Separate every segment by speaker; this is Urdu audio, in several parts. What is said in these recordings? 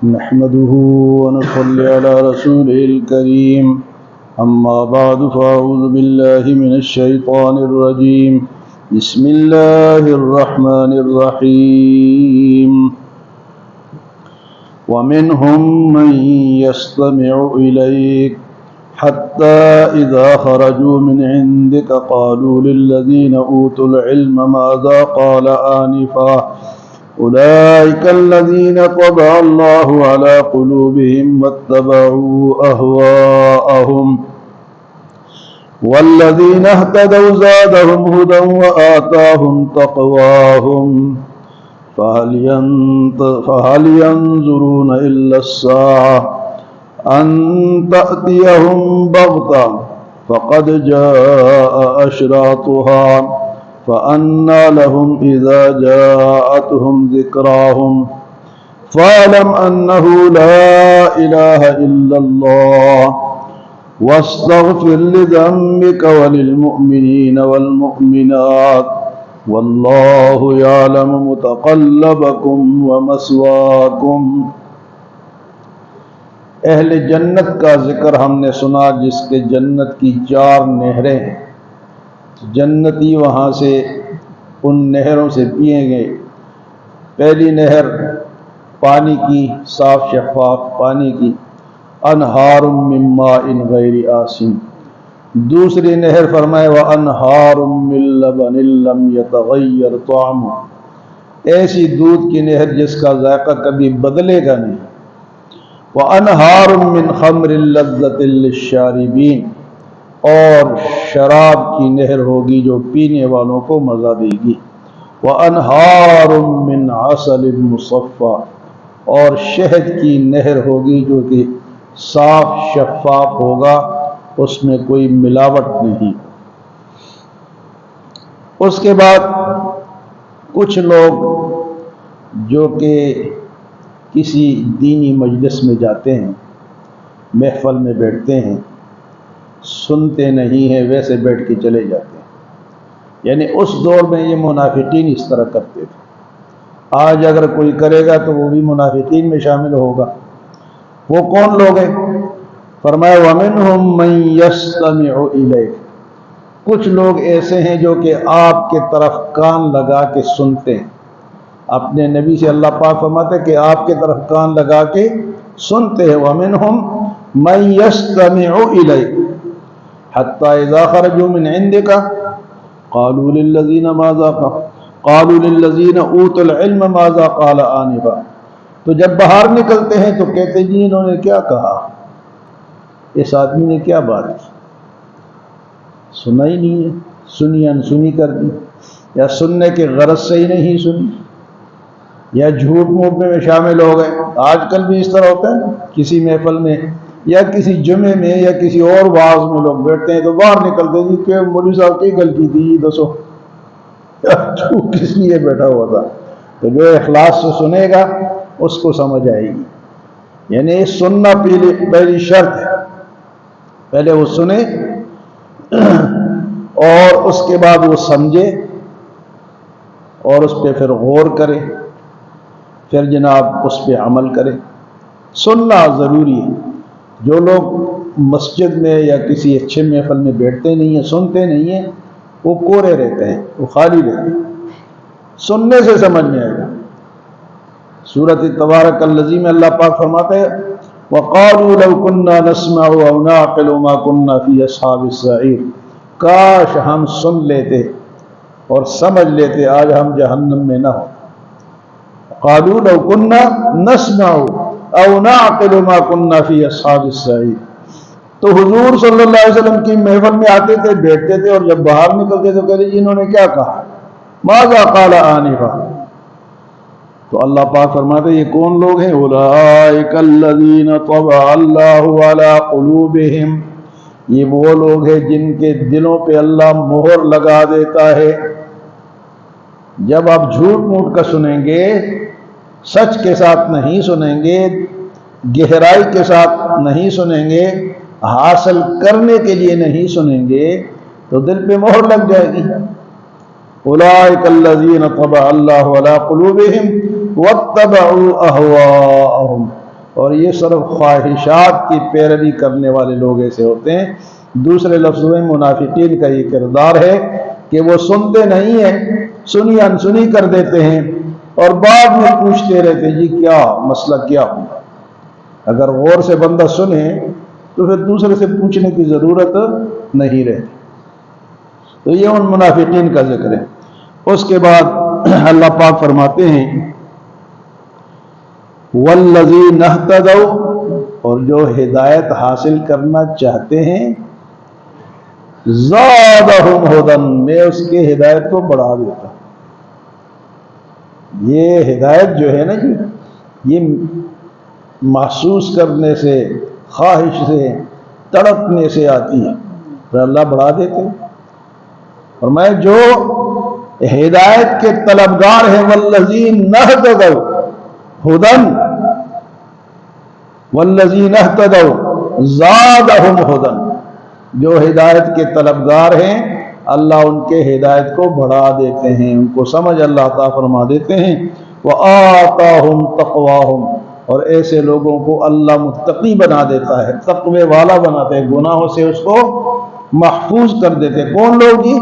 Speaker 1: نحمده ونصلي على رسوله الكريم أما بعد فأعوذ بالله من الشيطان الرجيم بسم الله الرحمن الرحيم ومنهم من يستمع إليك حتى إذا خرجوا من عندك قالوا للذين أوتوا العلم ماذا قال آنفا أولئك الذين طبع الله على قلوبهم واتبعوا أهواءهم والذين اهتدوا زادهم هدى وآتاهم تقواهم فهل ينظرون إلا الساعة أن تأتيهم بغتة فقد جاء أشراطها فأنى لهم إذا جاءتهم ذكراهم فاعلم أنه لا إله إلا الله واستغفر لذنبك وللمؤمنين والمؤمنات والله يعلم متقلبكم ومثواكم۔ اہل جنت کا ذکر ہم نے سنا جس کے جنت کی 4 نہریں ہیں، جنتی وہاں سے ان نہروں سے پئیں گے۔ پہلی نہر پانی کی، صاف شفاف پانی کی، انہار من ماء غیر آسن۔ دوسری نہر فرمائے وانہار من لبن لم یتغیر طعمہ، ایسی دودھ کی نہر جس کا ذائقہ کبھی بدلے گا نہیں۔ وانہار من خمر لذۃ للشاربین، اور شراب کی نہر ہوگی جو پینے والوں کو مزہ دے گی۔ وانہار من عسل مصفی، اور شہد کی نہر ہوگی جو کہ صاف شفاف ہوگا، اس میں کوئی ملاوٹ نہیں۔ اس کے بعد کچھ لوگ جو کہ کسی دینی مجلس میں جاتے ہیں، محفل میں بیٹھتے ہیں، سنتے نہیں ہیں، ویسے بیٹھ کے چلے جاتے ہیں، یعنی اس دور میں یہ منافقین اس طرح کرتے تھے۔ آج اگر کوئی کرے گا تو وہ بھی منافقین میں شامل ہوگا۔ وہ کون لوگ ہیں؟ فرمایا وَمِنْهُمْ مَنْ يَسْتَمِعُ إِلَيْكَ، کچھ لوگ ایسے ہیں جو کہ آپ کے طرف کان لگا کے سنتے ہیں۔ اپنے نبی سے اللہ پاک فرماتے ہیں کہ آپ کے طرف کان لگا کے سنتے ہیں۔ وَمِنْهُمْ مَنْ يَسْتَمِعُ إِلَيْكَ حَتَّى إِذَا خَرَجُوا مِنْ عِنْدِكَ قَالُوا لِلَّذِينَ أُوتُوا الْعِلْمَ مَاذَا قَالَ آنِفًا، تو جب باہر نکلتے ہیں تو کہتے جی انہوں نے کیا کہا، اس آدمی نے کیا بات کی، سنا ہی نہیں ہے، سنی انسنی کر دی، یا سننے کے غرض سے ہی نہیں سنی، یا جھوٹ موٹ میں شامل ہو گئے۔ آج کل بھی اس طرح ہوتا ہے، کسی محفل میں یا کسی جمعے میں یا کسی اور واعظ میں لوگ بیٹھتے ہیں تو باہر نکلتے ہیں کہ مولوی صاحب کی غلطی تھی یہ دسو، تو کس لیے بیٹھا ہوا تھا۔ تو جو اخلاص سے سنے گا اس کو سمجھ آئے گی، یعنی سننا پہلی شرط ہے، پہلے وہ سنے اور اس کے بعد وہ سمجھے اور اس پہ پھر غور کرے، پھر جناب اس پہ عمل کرے۔ سننا ضروری ہے۔ جو لوگ مسجد میں یا کسی اچھے محفل میں بیٹھتے نہیں ہیں، سنتے نہیں ہیں، وہ کورے رہتے ہیں، وہ خالی رہتے ہیں۔ سننے سے سمجھ میں آئے گا۔ سورۃ تبارک الذی میں اللہ پاک فرماتے ہیں وَقَالُوا لَوْ كُنَّا نَسْمَعُ أَوْ نَعْقِلُ مَا كُنَّا فِي أَصْحَابِ السَّعِيرِ، کاش ہم سن لیتے اور سمجھ لیتے آج ہم جہنم میں نہ ہو۔ قَالُوا لَوْ كُنَّا نَسْمَعُ أَوْ نَعْقِلُ مَا كُنَّا فِي أَصْحَابِ السَّعِيرِ، تو حضور صلی اللہ علیہ وسلم کی محفل میں آتے تھے، بیٹھتے تھے، اور جب باہر نکلتے تو کہتے جی انہوں نے کیا کہا، ماذا قال آنفا، تو اللہ پاک فرماتے یہ کون لوگ ہیں؟ اولئک الذین طبع اللہ علی قلوبہم، یہ وہ لوگ ہیں جن کے دلوں پہ اللہ مہر لگا دیتا ہے۔ جب آپ جھوٹ موٹ کا سنیں گے، سچ کے ساتھ نہیں سنیں گے، گہرائی کے ساتھ نہیں سنیں گے، حاصل کرنے کے لیے نہیں سنیں گے، تو دل پہ مہر لگ جائے گی۔ اولئک الذین طبع اللہ علی قلوبہم واتبعوا اہواءہم، اور یہ صرف خواہشات کی پیروی کرنے والے لوگ ایسے ہوتے ہیں۔ دوسرے لفظوں میں منافقین کا یہ کردار ہے کہ وہ سنتے نہیں ہیں، سنی انسنی کر دیتے ہیں اور بعد میں پوچھتے رہتے جی کیا مسئلہ کیا ہوا۔ اگر غور سے بندہ سنے تو پھر دوسرے سے پوچھنے کی ضرورت نہیں رہتی۔ تو یہ ان منافقین کا ذکر ہے۔ اس کے بعد اللہ پاک فرماتے ہیں والذین اہتدوا، اور جو ہدایت حاصل کرنا چاہتے ہیں، زادہم ھدی، میں اس کے ہدایت کو بڑھا دیتا ہوں۔ یہ ہدایت جو ہے نا جی، یہ محسوس کرنے سے، خواہش سے، تڑپنے سے آتی ہے، پھر اللہ بڑھا دیتے ہیں۔ اور میں جو ہدایت کے طلبگار ہیں، والذین اہتدوا ھدی والذین اہتدوا زادہم ھدی، جو ہدایت کے طلبگار ہیں اللہ ان کے ہدایت کو بڑھا دیتے ہیں، ان کو سمجھ اللہ عطا فرما دیتے ہیں۔ وآتاہم تقواہم، اور ایسے لوگوں کو اللہ متقی بنا دیتا ہے، تقوی والا بناتے ہیں، گناہوں سے اس کو محفوظ کر دیتے ہیں۔ کون لوگ جی؟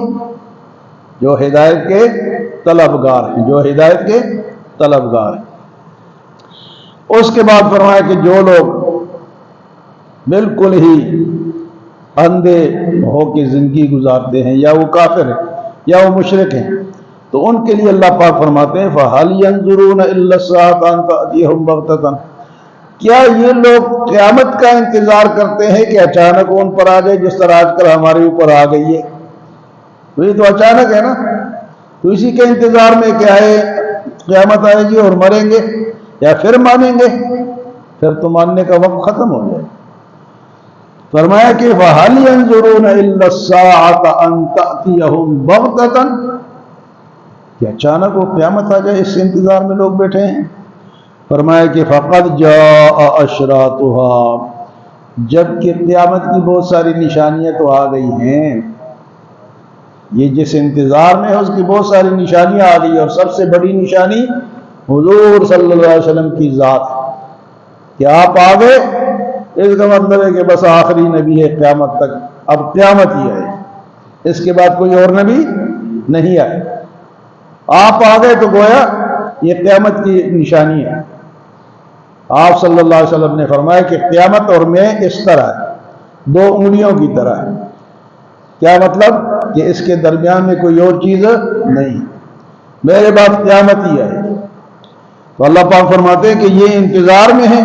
Speaker 1: جو ہدایت کے طلبگار ہیں، جو ہدایت کے طلبگار ہیں۔ اس کے بعد فرمایا کہ جو لوگ بالکل ہی اندھے ہو کے زندگی گزارتے ہیں، یا وہ کافر ہیں یا وہ مشرک ہیں، تو ان کے لیے اللہ پاک فرماتے ہیں فَهَلْ يَنظُرُونَ إِلَّا السَّاعَةَ أَن تَأْتِيَهُم بَغْتَةً، کیا یہ لوگ قیامت کا انتظار کرتے ہیں کہ اچانک ان پر آ جائے، جس طرح آج کل ہمارے اوپر آ گئی ہے؟ تو یہ تو اچانک ہے نا، تو اسی کے انتظار میں کیا ہے، قیامت آئے گی اور مریں گے یا پھر مانیں گے؟ پھر تو ماننے کا وقت ختم ہو جائے۔ فرمایا کہ فَهَلْ يَنظُرُونَ إِلَّا السَّاعَةَ أَن تَأْتِيَهُم بَغْتَةً، کہ اچانک وہ قیامت آ جائے، اس انتظار میں لوگ بیٹھے ہیں۔ فرمایا کہ فَقَدْ جَاءَ أَشْرَاطُهَا، جبکہ قیامت کی بہت ساری نشانیاں تو آ گئی ہیں، یہ جس انتظار میں ہے اس کی بہت ساری نشانیاں آ گئی، اور سب سے بڑی نشانی حضور صلی اللہ علیہ وسلم کی ذات ہے کہ آپ آ گئے، اس کا مطلب ہے کہ بس آخری نبی ہے قیامت تک، اب قیامت ہی آئے، اس کے بعد کوئی اور نبی نہیں آئے۔ آپ آ گئے تو گویا یہ قیامت کی نشانی ہے۔ آپ صلی اللہ علیہ وسلم نے فرمایا کہ قیامت اور میں اس طرح ہے، دو انگلیوں کی طرح ہے۔ کیا مطلب؟ کہ اس کے درمیان میں کوئی اور چیز نہیں، میرے بعد قیامت ہی آئے۔ تو اللہ پاک فرماتے ہیں کہ یہ انتظار میں ہے۔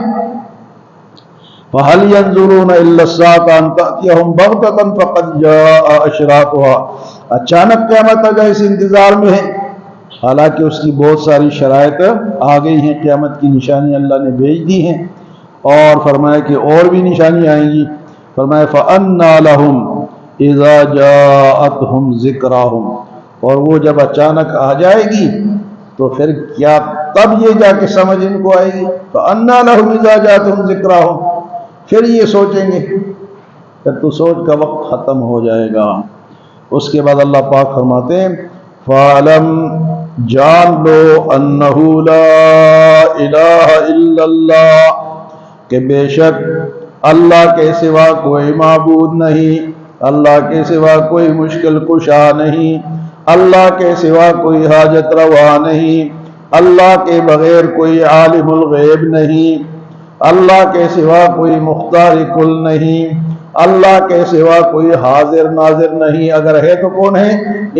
Speaker 1: فَهَلْ يَنظُرُونَ إِلَّا السَّاعَةَ أَن تَأْتِيَهُم بَغْتَةً فَقَدْ جَاءَ أَشْرَاطُهَا، اچانک قیامت آ جائے، اس انتظار میں ہے، حالانکہ اس کی بہت ساری شرائط آ گئی ہیں، قیامت کی نشانی اللہ نے بھیج دی ہیں، اور فرمایا کہ اور بھی نشانی آئیں گی۔ فرمایا فَأَنَّىٰ لَهُمْ إِذَا جَاءَتْهُمْ ذِكْرَاهُمْ، اور وہ جب اچانک آ جائے گی تو پھر کیا تب یہ جا کے سمجھ ان کو آئے گی؟ فَأَنَّىٰ لَهُمْ إِذَا جَاءَتْهُمْ ذِكْرَاهُمْ، پھر یہ سوچیں گے، پھر تو سوچ کا وقت ختم ہو جائے گا۔ اس کے بعد اللہ پاک فرماتے ہیں فَعَلَمْ، جان لو، أَنَّهُ لَا إِلَٰهَ إِلَّا اللَّهُ، کہ بے شک اللہ کے سوا کوئی معبود نہیں، اللہ کے سوا کوئی مشکل کشا نہیں، اللہ کے سوا کوئی حاجت روا نہیں، اللہ کے بغیر کوئی عالم الغیب نہیں، اللہ کے سوا کوئی مختار کل نہیں، اللہ کے سوا کوئی حاضر ناظر نہیں، اگر ہے تو کون ہے؟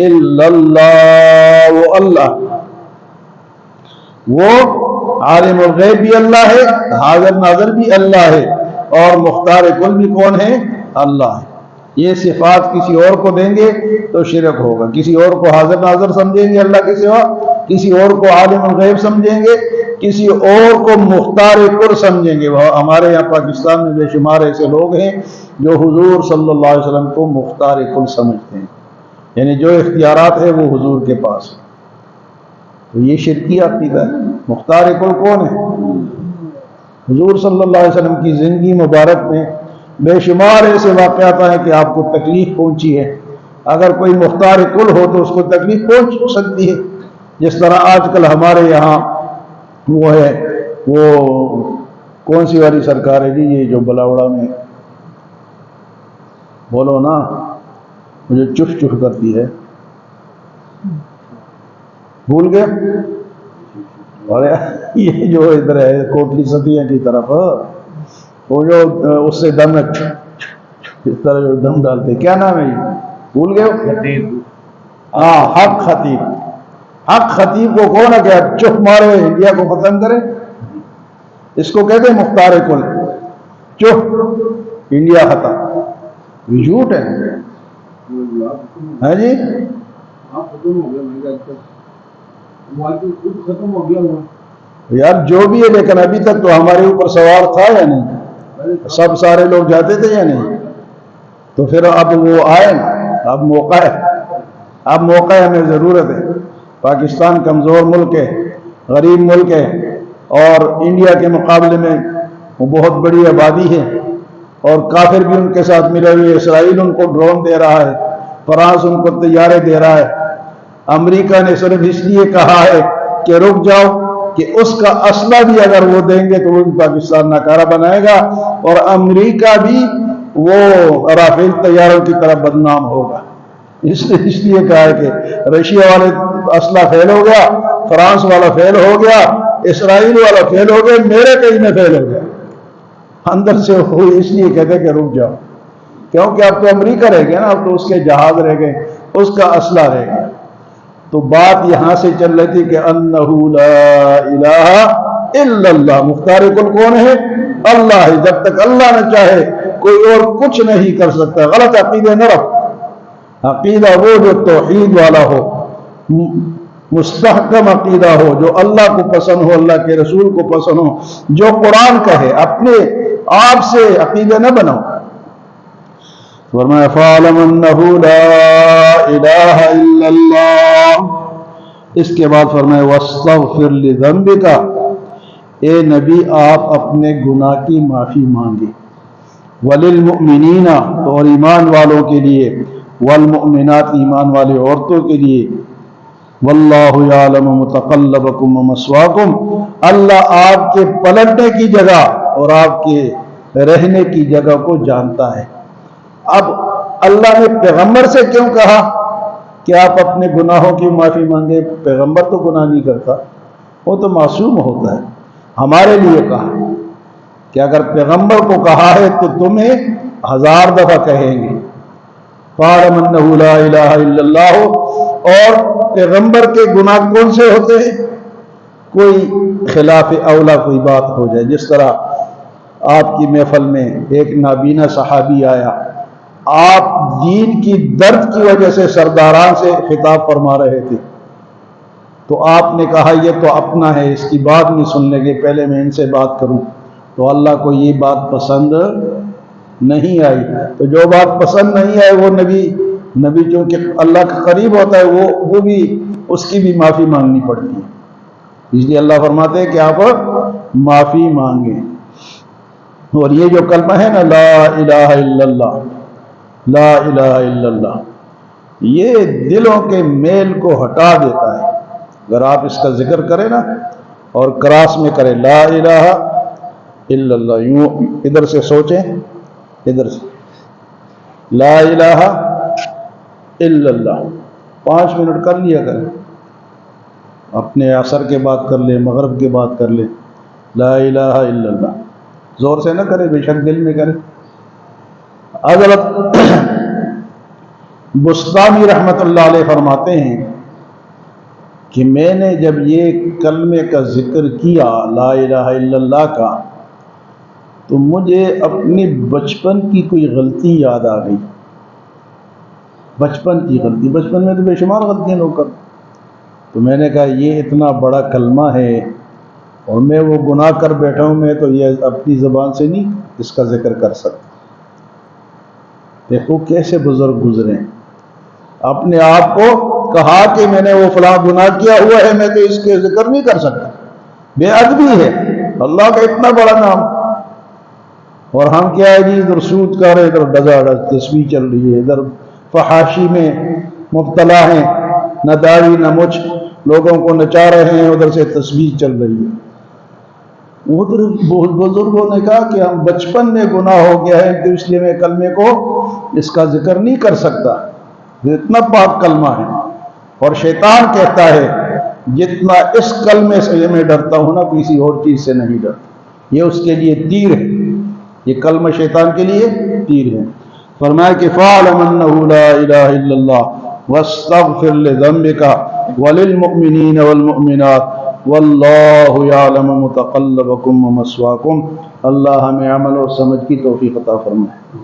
Speaker 1: الا اللہ، وہ اللہ، وہ عالم الغیب بھی اللہ ہے، حاضر ناظر بھی اللہ ہے، اور مختار کل بھی کون ہے؟ اللہ ہے۔ یہ صفات کسی اور کو دیں گے تو شرک ہوگا، کسی اور کو حاضر ناظر سمجھیں گے اللہ کے سوا، کسی اور کو عالم الغیب سمجھیں گے، کسی اور کو مختار کل سمجھیں گے۔ وہ ہمارے یہاں پاکستان میں بے شمار ایسے لوگ ہیں جو حضور صلی اللہ علیہ وسلم کو مختار کل سمجھتے ہیں، یعنی جو اختیارات ہیں وہ حضور کے پاس ہیں۔ تو یہ شرکی عقیدہ ہے۔ مختار کل کون ہے؟ حضور صلی اللہ علیہ وسلم کی زندگی مبارک میں بے شمار ایسے واقعات ہیں کہ آپ کو تکلیف پہنچی ہے، اگر کوئی مختار کل ہو تو اس کو تکلیف پہنچ سکتی ہے، جس طرح آج کل ہمارے یہاں وہ ہے، وہ کون سی والی سرکار ہے جی، یہ جو بلاوڑا میں، بولو نا، مجھے چف چف کرتی ہے، بھول گئے؟ اور یہ جو ادھر ہے کوٹلی ستیاں کی طرف، وہ جو اس سے دم اس طرح جو دم ڈالتے، کیا نام ہے یہ، بھول گئے؟ ہاں، حق خطیب۔ حق خطیب کو کون ہے کہ چپ مارے انڈیا کو ختم کرے؟ اس کو کہتے ہیں مختار کل، چپ انڈیا ختم۔ یہ جھوٹ ہے جی، یار جو بھی ہے، لیکن ابھی تک تو ہمارے اوپر سوار تھا یا نہیں؟ سب سارے لوگ جاتے تھے یا نہیں؟ تو پھر اب وہ آئے نا، اب موقع ہے، اب موقع ہے، ہمیں ضرورت ہے۔ پاکستان کمزور ملک ہے، غریب ملک ہے، اور انڈیا کے مقابلے میں وہ بہت بڑی آبادی ہے، اور کافر بھی ان کے ساتھ ملے ہوئے، اسرائیل ان کو ڈرون دے رہا ہے، فرانس ان کو طیارے دے رہا ہے، امریکہ نے صرف اس لیے کہا ہے کہ رک جاؤ کہ اس کا اسلحہ بھی اگر وہ دیں گے تو وہ پاکستان ناکارہ بنائے گا، اور امریکہ بھی وہ رافیل طیاروں کی طرف بدنام ہوگا۔ اس لیے کہا ہے کہ رشیا والے اسلحہ فیل ہو گیا، فرانس والا فیل ہو گیا، اسرائیل والا فیل ہو گیا، میرے کہیں میں فیل ہو گیا۔ اندر سے وہ اس لیے کہتے کہ رک جاؤ، کیونکہ اب تو امریکہ رہ گیا نا، اب تو اس کے جہاز رہ گئے، اس کا اسلحہ رہ گیا۔ تو بات یہاں سے چل رہی تھی کہ انہو لا الہ الا اللہ، مختار کل کون ہے؟ اللہ ہے، جب تک اللہ نہ چاہے کوئی اور کچھ نہیں کر سکتا۔ غلط عقیدے نہ رکھو، عقیدہ وہ جو توحید والا ہو، مستحکم عقیدہ ہو، جو اللہ کو پسند ہو، اللہ کے رسول کو پسند ہو، جو قرآن کہے، اپنے آپ سے عقیدہ نہ بناؤ۔ فرمایا فَاعْلَمْ أَنَّهُ لَا إِلَٰهَ إِلَّا اللَّهُ، اس کے بعد فرمایا وَاسْتَغْفِرْ لِذَنْبِكَ، اے نبی آپ اپنے گناہ کی معافی مانگے، وَلِلْمُؤْمِنِينَ، اور ایمان والوں کے لیے، وَالْمُؤْمِنَاتِ ایمان والی عورتوں کے لیے، وَاللَّهُ يَعْلَمُ مُتَقَلَّبَكُمْ وَمَثْوَاكُمْ، اللہ آپ کے پلٹنے کی جگہ اور آپ کے رہنے کی جگہ کو جانتا ہے۔ اب اللہ نے پیغمبر سے کیوں کہا کہ آپ اپنے گناہوں کی معافی مانگے؟ پیغمبر تو گناہ نہیں کرتا، وہ تو معصوم ہوتا ہے۔ ہمارے لیے کہا کہ اگر پیغمبر کو کہا ہے تو تمہیں 1000 دفعہ کہیں گے، فَاعْلَمْ أَنَّهُ لَا إِلَٰهَ إِلَّا اللَّهُ۔ اور پیغمبر کے گناہ کون سے ہوتے ہیں؟ کوئی خلاف اولا کوئی بات ہو جائے، جس طرح آپ کی محفل میں ایک نابینا صحابی آیا، آپ دین کی درد کی وجہ سے سرداران سے خطاب فرما رہے تھے، تو آپ نے کہا یہ تو اپنا ہے، اس کی بات نہیں سننے کے، پہلے میں ان سے بات کروں۔ تو اللہ کو یہ بات پسند نہیں آئی، تو جو بات پسند نہیں آئے وہ نبی چونکہ اللہ کا قریب ہوتا ہے، وہ بھی اس کی بھی معافی مانگنی پڑتی ہے۔ اس لیے اللہ فرماتے ہیں کہ آپ معافی مانگیں۔ اور یہ جو کلمہ ہے نا، لا الہ الا اللہ، لا الہ الا اللہ، یہ دلوں کے میل کو ہٹا دیتا ہے۔ اگر آپ اس کا ذکر کریں نا اور کراس میں کریں لا الہ الا اللہ، یوں ادھر سے سوچیں، ادھر سے لا الہ الا اللہ، 5 منٹ کر لیا کریں، اپنے عصر کے بعد کر لیں، مغرب کے بعد کر لیں، لا الہ الا اللہ، زور سے نہ کریں، بے شک دل میں کریں۔ حضرت بسطامی رحمت اللہ علیہ فرماتے ہیں کہ میں نے جب یہ کلمے کا ذکر کیا لا الہ الا اللہ کا، تو مجھے اپنی بچپن کی کوئی غلطی یاد آ گئی۔ بچپن کی غلطی، بچپن میں تو بے شمار غلطیاں لوگ کرتے، تو میں نے کہا یہ اتنا بڑا کلمہ ہے اور میں وہ گناہ کر بیٹھا ہوں، میں تو یہ اپنی زبان سے نہیں اس کا ذکر کر سکتا۔ دیکھو کیسے بزرگ گزرے، اپنے آپ کو کہا کہ میں نے وہ فلاں گناہ کیا ہوا ہے، میں تو اس کے ذکر نہیں کر سکتا، بے ادبی ہے اللہ کا اتنا بڑا نام۔ اور ہم کیا ہے جی، ادھر سود کر رہے، ادھر ڈزا ڈز تسبیح چل رہی ہے، ادھر فحاشی میں مبتلا ہیں، نہ داڑھی نہ مچھ، لوگوں کو نچا رہے ہیں، ادھر سے تسبیح چل رہی ہے۔ ادھر بزرگوں نے کہا کہ ہم بچپن میں گناہ ہو گیا ہے تو اس لیے میں کلمے کو اس کا ذکر نہیں کر سکتا، یہ اتنا پاک کلمہ ہے۔ اور شیطان کہتا ہے جتنا اس کلمے سے میں ڈرتا ہوں نا کسی اور چیز سے نہیں ڈرتا، یہ اس کے لیے تیر ہے، یہ کلمہ شیطان کے لیے تیر ہے۔ فرمایا کہ فَاعْلَمْ أَنَّهُ لَا إِلَهَ إِلَّا اللَّهُ وَاسْتَغْفِرْ لِذَنبِكَ وَلِلْمُؤْمِنِينَ وَالْمُؤْمِنَاتِ وَاللَّهُ يَعْلَمُ مُتَقَلَّبَكُمْ وَمَثْوَاكُمْ۔ اللہ ہمیں عمل اور سمجھ کی توفیق عطا فرمائے۔